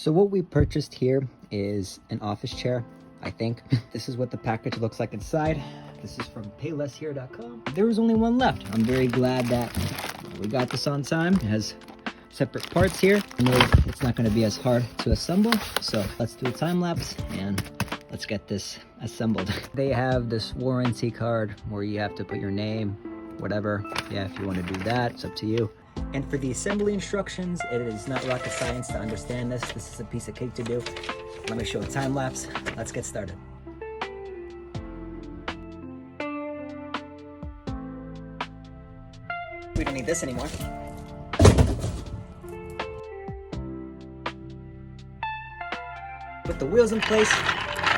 So what we purchased here is an office chair, I think. This is what the package looks like inside. This is from paylesshere.com. There was only one left. I'm very glad that we got this on time. It has separate parts here. I know it's not going to be as hard to assemble, so let's do a time lapse and let's get this assembled. They have this warranty card where you have to put your name, whatever. Yeah, if you want to do that, it's up to you. And for the assembly instructions, it is not rocket science to understand this. This is a piece of cake to do. Let me show a time lapse. Let's get started. We don't need this anymore. With the wheels in place,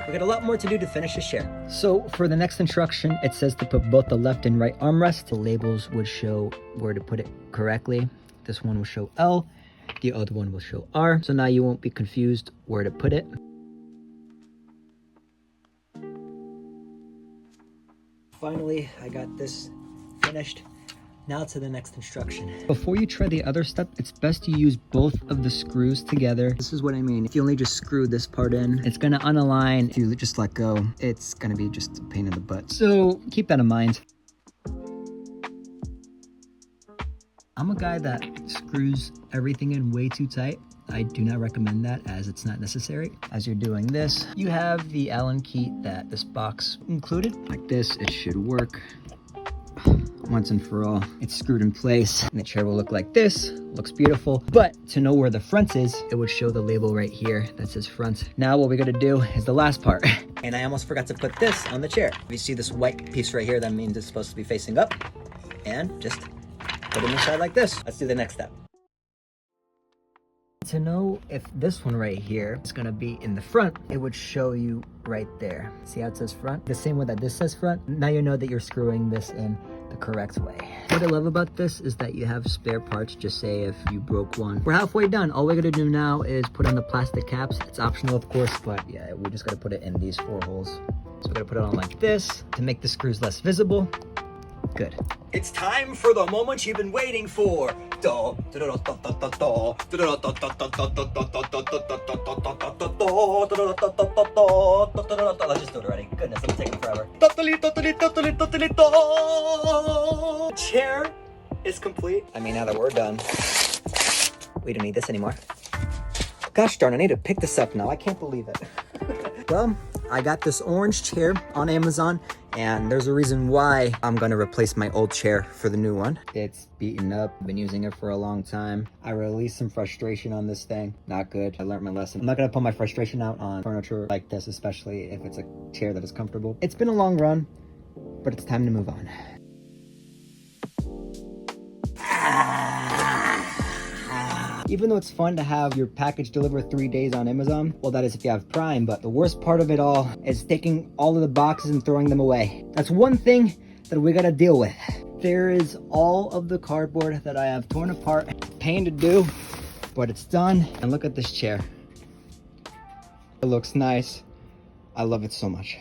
we got a lot more to do to finish this chair. So for the next instruction, it says to put both the left and right armrest. The labels would show where to put it correctly. This one will show L, the other one will show R. So now you won't be confused where to put it. Finally, I got this finished. Now to the next instruction. Before you try the other step, it's best to use both of the screws together. This is what I mean. If you only just screw this part in, it's gonna unalign. If you just let go, it's gonna be just a pain in the butt. So keep that in mind. I'm a guy that screws everything in way too tight. I do not recommend that as it's not necessary. As you're doing this, you have the Allen key that this box included. Like this, it should work. Once and for all, it's screwed in place and the chair will look like this. Looks beautiful, but to know where the front is, it would show the label right here that says front. Now what we gotta do is the last part. And I almost forgot to put this on the chair. If you see this white piece right here, that means it's supposed to be facing up, and just put it inside like this. Let's do the next step. To know if this one right here is gonna be in the front, it would show you right there. See how it says front? The same way that this says front. Now you know that you're screwing this in the correct way. What I love about this is that you have spare parts, just say if you broke one. We're halfway done. All we gotta do now is put on the plastic caps. It's optional, of course, but yeah, we just gotta put it in these 4 holes. So we're gonna put it on like this to make the screws less visible. Good. It's time for the moment you've been waiting for. Let's just do it already. Goodness, it's taking forever. Chair is complete. I mean, now that we're done, we don't need this anymore. Gosh darn, I need to pick this up now. I can't believe it. Well, I got this orange chair on Amazon, and there's a reason why I'm gonna replace my old chair for the new one. It's beaten up. I've been using it for a long time. I released some frustration on this thing. Not good. I learned my lesson. I'm not gonna put my frustration out on furniture like this, especially if it's a chair that is comfortable. It's been a long run, but it's time to move on. Even though it's fun to have your package delivered 3 days on Amazon, well, that is if you have Prime, but the worst part of it all is taking all of the boxes and throwing them away. That's one thing that we gotta deal with. There is all of the cardboard that I have torn apart. Pain to do, but it's done. And look at this chair. It looks nice. I love it so much.